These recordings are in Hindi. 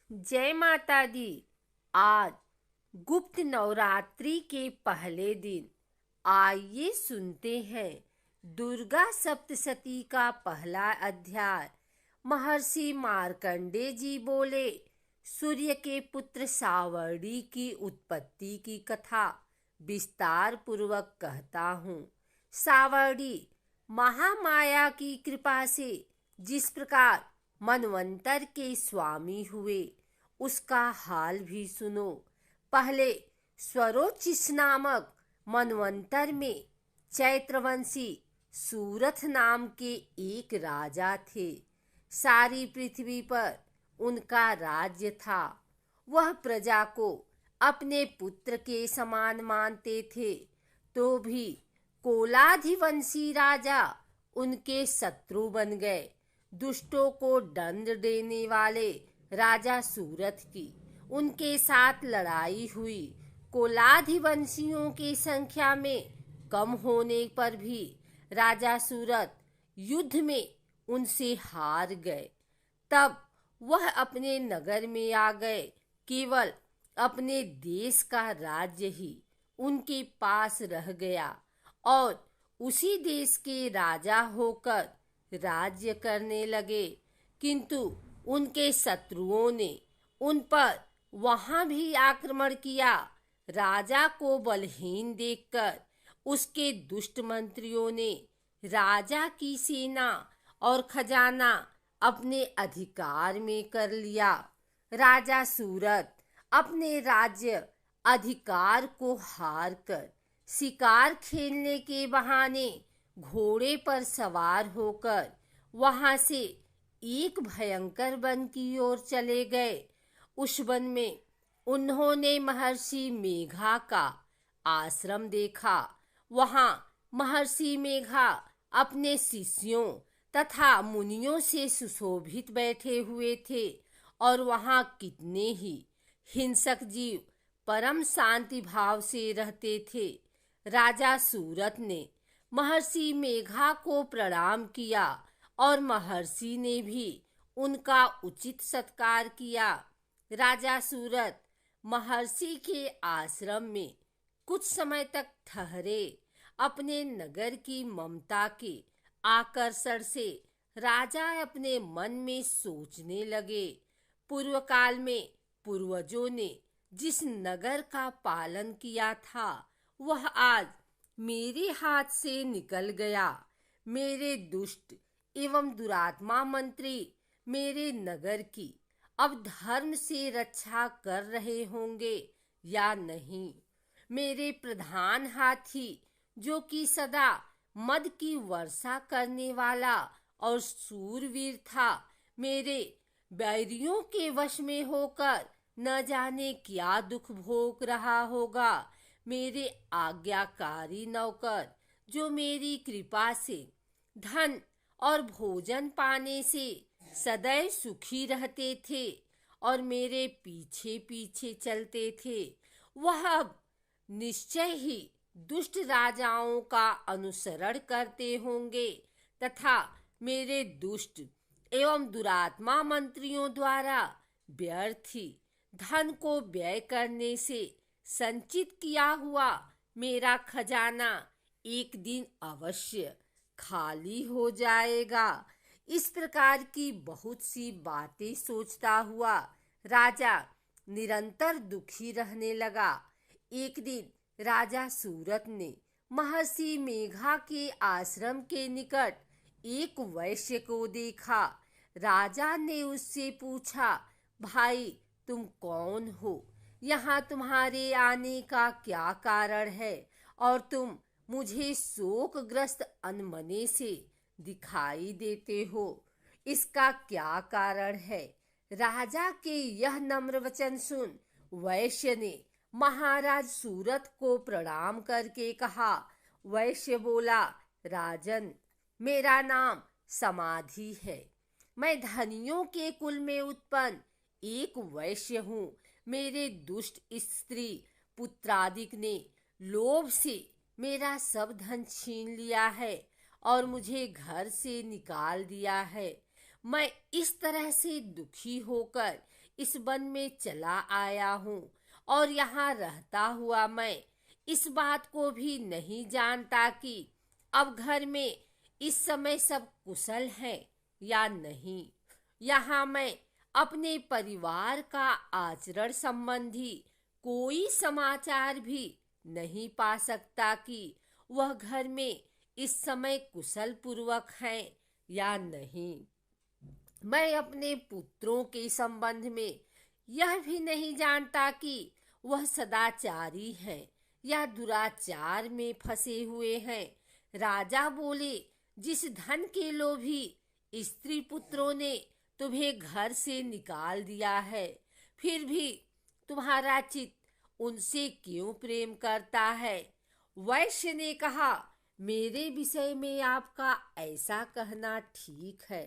जय माता दी। आज गुप्त नवरात्रि के पहले दिन आइए सुनते हैं दुर्गा सप्तशती का पहला अध्याय। महर्षि मार्कंडे जी बोले, सूर्य के पुत्र सावर्णी की उत्पत्ति की कथा विस्तार पूर्वक कहता हूँ। सावर्णी महामाया की कृपा से जिस प्रकार मनवंतर के स्वामी हुए, उसका हाल भी सुनो। पहले स्वरोचिष नामक मनवंतर में चैत्रवंशी सूरथ नाम के एक राजा थे। सारी पृथ्वी पर उनका राज्य था। वह प्रजा को अपने पुत्र के समान मानते थे, तो भी कोलाधिवंशी राजा उनके शत्रु बन गए। दुष्टों को दंड देने वाले राजा सूरथ की उनके साथ लड़ाई हुई। कोलाधिवंशियों की संख्या में कम होने पर भी राजा सूरथ युद्ध में उनसे हार गए। तब वह अपने नगर में आ गए। केवल अपने देश का राज्य ही उनके पास रह गया और उसी देश के राजा होकर राज्य करने लगे। किंतु उनके शत्रुओं ने उन पर वहां भी आक्रमण किया। राजा को बलहीन देखकर उसके दुष्ट मंत्रियों ने राजा की सेना और खजाना अपने अधिकार में कर लिया। राजा सूरत अपने राज्य अधिकार को हार कर शिकार खेलने के बहाने घोड़े पर सवार होकर वहां से एक भयंकर वन की ओर चले गए। उस वन में उन्होंने महर्षि मेघा का आश्रम देखा। वहां महर्षि मेघा अपने शिष्यों तथा मुनियों से सुशोभित बैठे हुए थे और वहां कितने ही हिंसक जीव परम शांति भाव से रहते थे। राजा सूरत ने महर्षि मेघा को प्रणाम किया और महर्षि ने भी उनका उचित सत्कार किया। राजा सूरत महर्षि के आश्रम में कुछ समय तक ठहरे। अपने नगर की ममता के आकर्षण से राजा अपने मन में सोचने लगे, पूर्व काल में पूर्वजों ने जिस नगर का पालन किया था, वह आज मेरे हाथ से निकल गया। मेरे दुष्ट एवं दुरात्मा मंत्री मेरे नगर की अब धर्म से रक्षा कर रहे होंगे या नहीं। मेरे प्रधान हाथी, जो कि सदा मद की वर्षा करने वाला और सूरवीर था, मेरे बैरियों के वश में होकर न जाने क्या दुख भोग रहा होगा। मेरे आज्ञाकारी नौकर, जो मेरी कृपा से धन और भोजन पाने से सदैव सुखी रहते थे और मेरे पीछे पीछे चलते थे, वह अब निश्चय ही दुष्ट राजाओं का अनुसरण करते होंगे तथा मेरे दुष्ट एवं दुरात्मा मंत्रियों द्वारा व्यर्थी धन को व्यय करने से संचित किया हुआ मेरा खजाना एक दिन अवश्य खाली हो जाएगा। इस प्रकार की बहुत सी बातें सोचता हुआ राजा निरंतर दुखी रहने लगा। एक दिन राजा सूरत ने महर्षि मेघा के आश्रम के निकट एक वैश्य को देखा। राजा ने उससे पूछा, भाई तुम कौन हो? यहाँ तुम्हारे आने का क्या कारण है और तुम मुझे शोकग्रस्त अनमने से दिखाई देते हो? इसका क्या कारण है? राजा के यह नम्र वचन सुन वैश्य ने महाराज सूरत को प्रणाम करके कहा। वैश्य बोला, राजन, मेरा नाम समाधि है। मैं धनियों के कुल में उत्पन्न एक वैश्य हूँ। मेरे दुष्ट स्त्री पुत्रादिक ने लोभ से मेरा सब धन छीन लिया है और मुझे घर से निकाल दिया है। मैं इस तरह से दुखी होकर इस वन में चला आया हूँ और यहाँ रहता हुआ मैं इस बात को भी नहीं जानता कि अब घर में इस समय सब कुशल है या नहीं। यहाँ मैं अपने परिवार का आचरण संबंधी कोई समाचार भी नहीं पा सकता कि वह घर में इस समय कुशल पूर्वक हैं या नहीं। मैं अपने पुत्रों के संबंध में यह भी नहीं जानता कि वह सदाचारी हैं या दुराचार में फंसे हुए हैं। राजा बोले, जिस धन के लोभी स्त्री पुत्रों ने तुम्हें घर से निकाल दिया है, फिर भी तुम्हारा चित्त उनसे क्यों प्रेम करता है? वैश्य ने कहा, मेरे विषय में आपका ऐसा कहना ठीक है,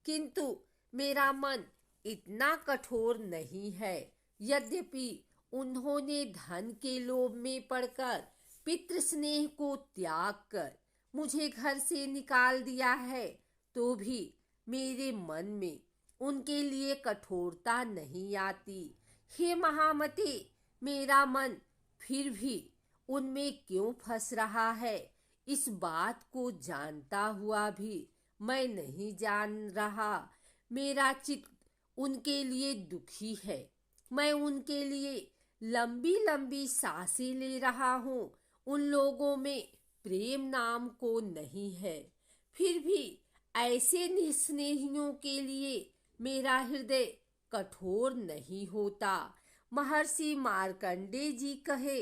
किंतु मेरा मन इतना कठोर नहीं है। यद्यपि उन्होंने धन के लोभ में पड़कर पितृ स्नेह को त्याग कर मुझे घर से निकाल दिया है, तो भी मेरे मन में उनके लिए कठोरता नहीं आती। हे महामते, मेरा मन फिर भी उनमें क्यों फंस रहा है? इस बात को जानता हुआ भी मैं नहीं जान रहा। मेरा चित्त उनके लिए दुखी है। मैं उनके लिए लंबी लंबी सांसें ले रहा हूँ। उन लोगों में प्रेम नाम को नहीं है। फिर भी ऐसे निस्नेहियों के लिए मेरा हृदय कठोर नहीं होता। महर्षि मार्कंडेय जी कहे,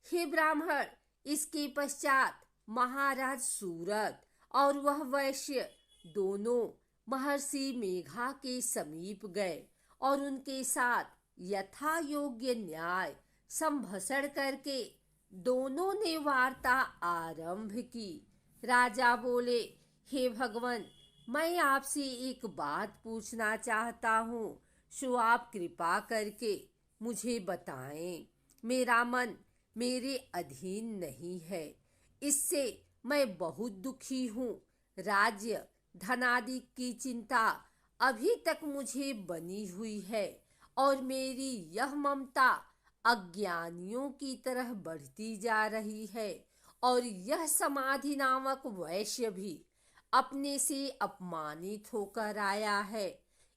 हे ब्राह्मण, इसके पश्चात महाराज सूरत और वह वैश्य दोनों महर्षि मेघा के समीप गए और उनके साथ यथा योग्य न्याय संभाषण करके दोनों ने वार्ता आरंभ की। राजा बोले, हे भगवान, मैं आपसे एक बात पूछना चाहता हूँ, सो आप कृपा करके मुझे बताएं। मेरा मन मेरे अधीन नहीं है, इससे मैं बहुत दुखी हूँ। राज्य धनादि की चिंता अभी तक मुझे बनी हुई है और मेरी यह ममता अज्ञानियों की तरह बढ़ती जा रही है। और यह समाधि नामक वैश्य भी अपने से अपमानित होकर आया है।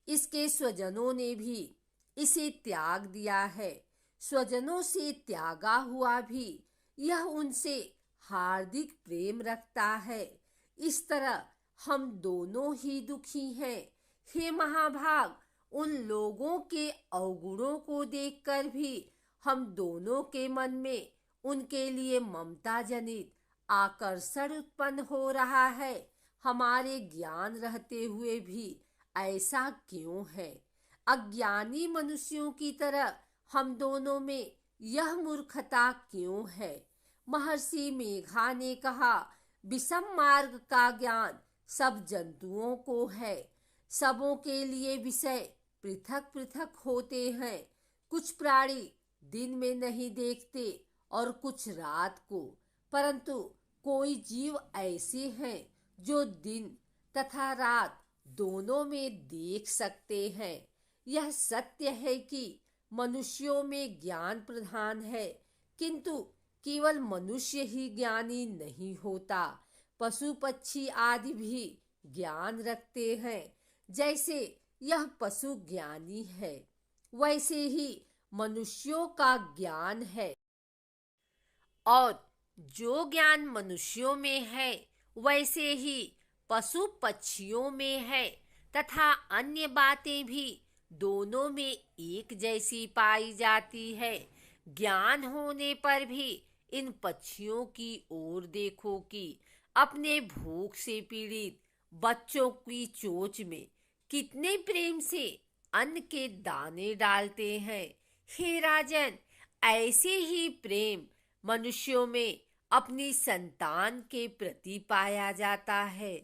इसके स्वजनों ने भी इसे त्याग दिया है। स्वजनों से त्यागा हुआ भी यह उनसे हार्दिक प्रेम रखता है। इस तरह हम दोनों ही दुखी हैं। हे महाभाग, उन लोगों के अवगुणों को देखकर भी हम दोनों के मन में उनके लिए ममता जनित आकर्षण उत्पन्न हो रहा है। हमारे ज्ञान रहते हुए भी ऐसा क्यों है? अज्ञानी मनुष्यों की तरह हम दोनों में यह मूर्खता क्यों है? महर्षि मेघा ने कहा, विषम मार्ग का ज्ञान सब जंतुओं को है। सबों के लिए विषय पृथक पृथक होते हैं। कुछ प्राणी दिन में नहीं देखते और कुछ रात को, परंतु कोई जीव ऐसे हैं जो दिन तथा रात दोनों में देख सकते हैं। यह सत्य है कि मनुष्यों में ज्ञान प्रधान है, किंतु केवल मनुष्य ही ज्ञानी नहीं होता। पशु पक्षी आदि भी ज्ञान रखते हैं। जैसे यह पशु ज्ञानी है, वैसे ही मनुष्यों का ज्ञान है। और जो ज्ञान मनुष्यों में है, वैसे ही पशु पक्षियों में है तथा अन्य बातें भी दोनों में एक जैसी पाई जाती है। ज्ञान होने पर भी इन पक्षियों की ओर देखो कि अपने भूख से पीड़ित बच्चों की चोंच में कितने प्रेम से अन्न के दाने डालते हैं। हे राजन, ऐसे ही प्रेम मनुष्यों में अपनी संतान के प्रति पाया जाता है।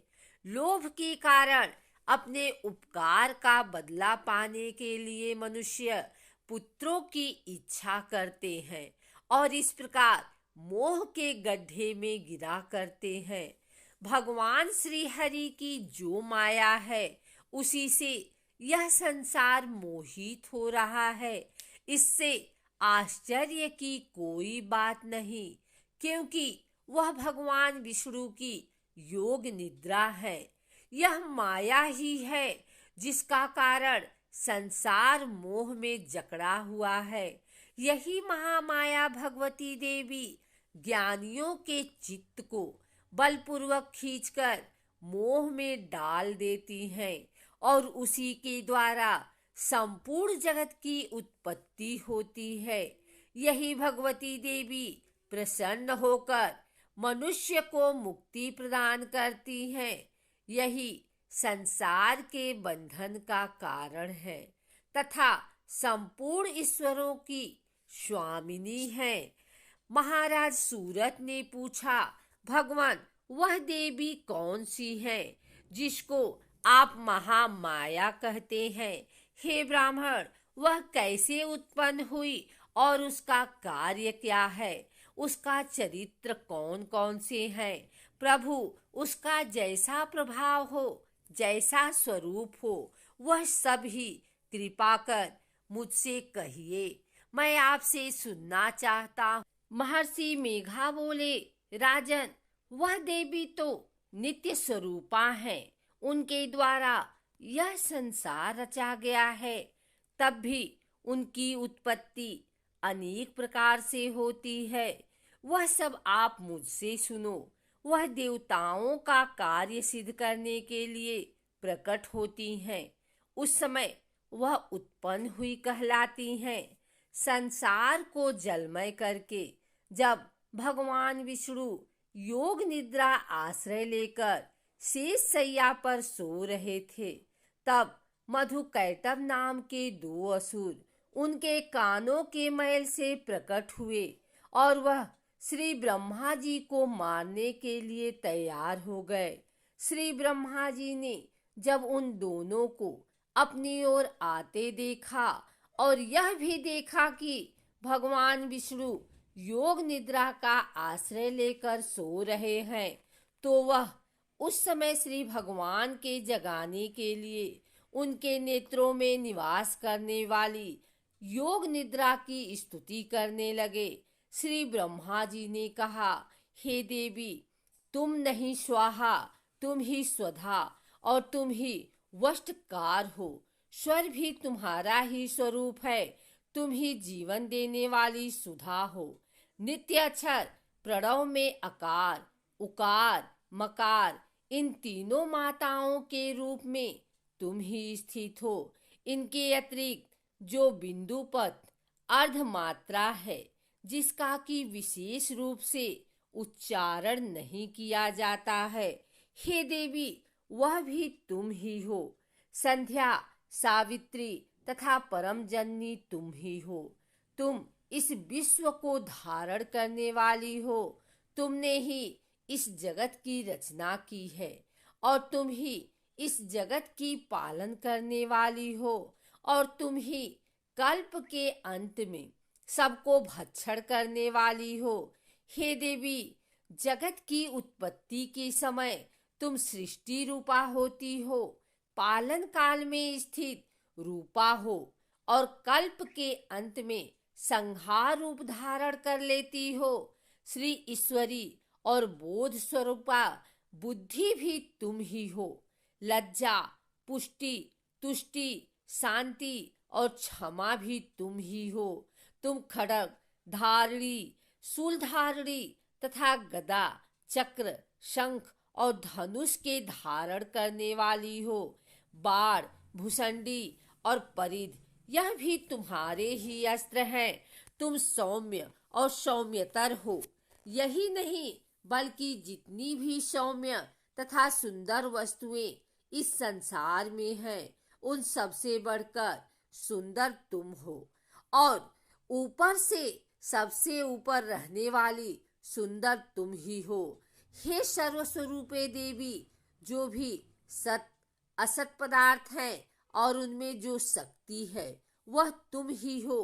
लोभ के कारण अपने उपकार का बदला पाने के लिए मनुष्य पुत्रों की इच्छा करते हैं और इस प्रकार मोह के गड्ढे में गिरा करते हैं। भगवान श्री हरि की जो माया है, उसी से यह संसार मोहित हो रहा है। इससे आश्चर्य की कोई बात नहीं, क्योंकि वह भगवान विष्णु की योग निद्रा है। यह माया ही है जिसका कारण संसार मोह में जकड़ा हुआ है। यही महामाया भगवती देवी ज्ञानियों के चित्त को बलपूर्वक खींचकर मोह में डाल देती हैं और उसी के द्वारा संपूर्ण जगत की उत्पत्ति होती है। यही भगवती देवी प्रसन्न होकर मनुष्य को मुक्ति प्रदान करती हैं। यही संसार के बंधन का कारण है तथा संपूर्ण ईश्वरों की स्वामिनी है। महाराज सूरत ने पूछा, भगवान वह देवी कौन सी है जिसको आप महामाया कहते हैं? हे ब्राह्मण, वह कैसे उत्पन्न हुई और उसका कार्य क्या है? उसका चरित्र कौन कौन से हैं? प्रभु, उसका जैसा प्रभाव हो, जैसा स्वरूप हो, वह सब ही कृपा कर मुझसे कहिए, मैं आपसे सुनना चाहता हूँ। महर्षि मेघा बोले, राजन, वह देवी तो नित्य स्वरूपा है। उनके द्वारा यह संसार रचा गया है। तब भी उनकी उत्पत्ति अनेक प्रकार से होती है। वह सब आप मुझसे सुनो। वह देवताओं का कार्य सिद्ध करने के लिए प्रकट होती हैं। उस समय वह उत्पन्न हुई कहलाती हैं। संसार को जलमय करके जब भगवान विष्णु योग निद्रा आश्रय लेकर शेष शैया पर सो रहे थे, तब मधुकैटभ नाम के 2 असुर उनके कानों के मैल से प्रकट हुए और वह श्री ब्रह्मा जी को मारने के लिए तैयार हो गए। श्री ब्रह्मा जी ने जब उन दोनों को अपनी ओर आते देखा और यह भी देखा कि भगवान विष्णु योग निद्रा का आश्रय लेकर सो रहे हैं, तो वह उस समय श्री भगवान के जगाने के लिए उनके नेत्रों में निवास करने वाली योग निद्रा की स्तुति करने लगे। श्री ब्रह्मा जी ने कहा, हे देवी, तुम नहीं स्वाहा, तुम ही स्वधा और तुम ही वष्टकार हो। स्वर भी तुम्हारा ही स्वरूप है। तुम ही जीवन देने वाली सुधा हो। नित्य अक्षर प्रणव में अकार, उकार, मकार, इन तीनों माताओं के रूप में तुम ही स्थित हो। इनके अतिरिक्त जो बिंदु पद अर्ध मात्रा है, जिसका कि विशेष रूप से उच्चारण नहीं किया जाता है, हे देवी, वह भी तुम ही हो। संध्या, सावित्री तथा परम जननी तुम ही हो। तुम इस विश्व को धारण करने वाली हो। तुमने ही इस जगत की रचना की है और तुम ही इस जगत की पालन करने वाली हो और तुम ही कल्प के अंत में सबको भक्षण करने वाली हो। हे देवी, जगत की उत्पत्ति के समय तुम सृष्टि रूपा होती हो, पालन काल में स्थित रूपा हो और कल्प के अंत में संहार रूप धारण कर लेती हो। श्री ईश्वरी और बोध स्वरूपा बुद्धि भी तुम ही हो। लज्जा, पुष्टि, तुष्टि, शांति और क्षमा भी तुम ही हो। तुम खड्ग धारिणी, शूलधारिणी तथा गदा, चक्र, शंख और धनुष के धारण करने वाली हो। बाण, भुसंडी और परिध, यह भी तुम्हारे ही अस्त्र हैं। तुम सौम्य और सौम्यतर हो। यही नहीं, बल्कि जितनी भी सौम्य तथा सुंदर वस्तुएं इस संसार में हैं, उन सबसे बढ़कर सुंदर तुम हो और ऊपर से सबसे ऊपर रहने वाली सुंदर तुम ही हो। हे सर्वस्वरूपे देवी, जो भी सत असत पदार्थ हैं और उनमें जो शक्ति है, वह तुम ही हो।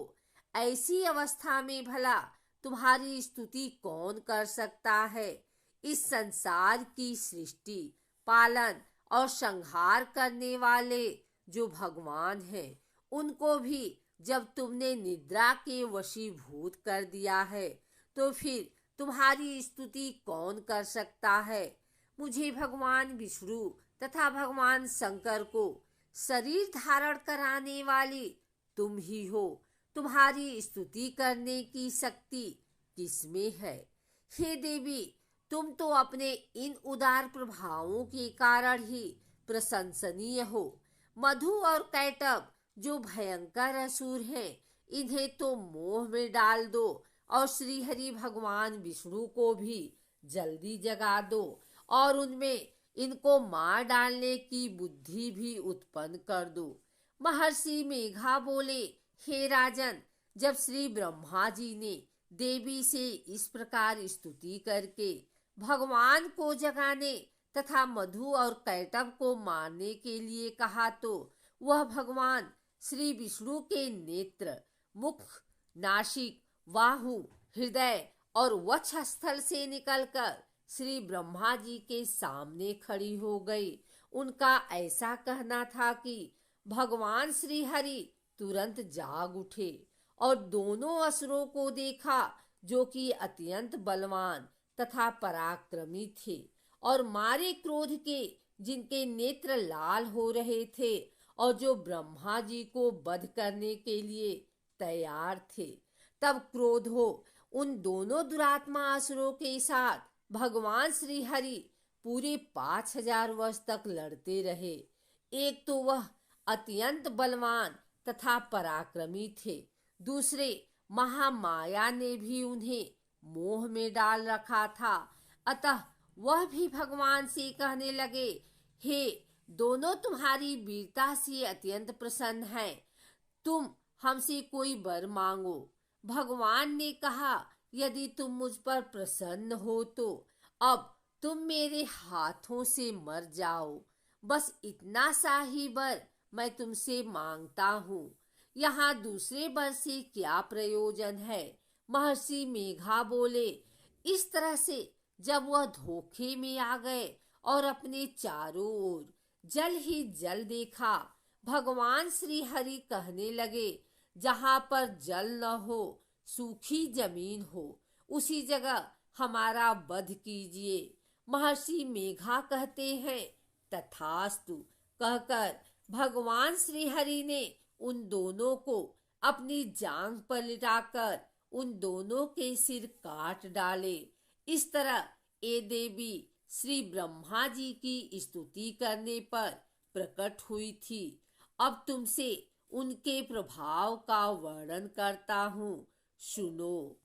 ऐसी अवस्था में भला तुम्हारी स्तुति कौन कर सकता है? इस संसार की सृष्टि, पालन और संहार करने वाले जो भगवान हैं, उनको भी जब तुमने निद्रा के वशीभूत कर दिया है, तो फिर तुम्हारी स्तुति कौन कर सकता है? मुझे भगवान विष्णु तथा भगवान शंकर को शरीर धारण कराने वाली तुम ही हो। तुम्हारी स्तुति करने की शक्ति किसमें है? हे देवी, तुम तो अपने इन उदार प्रभावों के कारण ही प्रशंसनीय हो। मधु और कैटभ जो भयंकर असुर हैं, इन्हें तो मोह में डाल दो और श्री हरि भगवान विष्णु को भी जल्दी जगा दो और उनमें इनको मार डालने की बुद्धि भी उत्पन्न कर दो। महर्षि मेघा बोले, हे राजन, जब श्री ब्रह्मा जी ने देवी से इस प्रकार स्तुति करके भगवान को जगाने तथा मधु और कैटभ को मारने के लिए कहा, तो वह भगवान श्री विष्णु के नेत्र, मुख, नासिक, बाहु, हृदय और वक्षस्थल से निकलकर श्री ब्रह्मा जी के सामने खड़ी हो गई। उनका ऐसा कहना था कि भगवान श्री हरि तुरंत जाग उठे और दोनों असुरों को देखा, जो कि अत्यंत बलवान तथा पराक्रमी थे और मारे क्रोध के, जिनके नेत्र लाल हो रहे थे और जो ब्रह्मा जी को वध करने के लिए तैयार थे। तब क्रोध हो उन दोनों दुरात्मा असुरों के साथ भगवान श्री हरि पूरे 5000 वर्ष तक लड़ते रहे। एक तो वह अत्यंत बलवान तथा पराक्रमी थे, दूसरे महामाया ने भी उन्हें मोह में डाल रखा था। अतः वह भी भगवान से कहने लगे, हे दोनों, तुम्हारी वीरता से अत्यंत प्रसन्न हैं, तुम हमसे कोई वर मांगो। भगवान ने कहा, यदि तुम मुझ पर प्रसन्न हो तो अब तुम मेरे हाथों से मर जाओ। बस इतना सा ही वर मैं तुमसे मांगता हूँ। यहाँ दूसरे वर से क्या प्रयोजन है? महर्षि मेघा बोले, इस तरह से जब वह धोखे में आ गए और अपने चारों ओर जल ही जल देखा, भगवान श्री हरि कहने लगे, जहाँ पर जल न हो, सूखी जमीन हो, उसी जगह हमारा वध कीजिए। महर्षि मेघा कहते हैं, तथास्तु कहकर भगवान श्री हरि ने उन दोनों को अपनी जांघ पर लिटाकर उन दोनों के सिर काट डाले। इस तरह ये देवी श्री ब्रह्मा जी की स्तुति करने पर प्रकट हुई थी। अब तुमसे उनके प्रभाव का वर्णन करता हूँ, सुनो।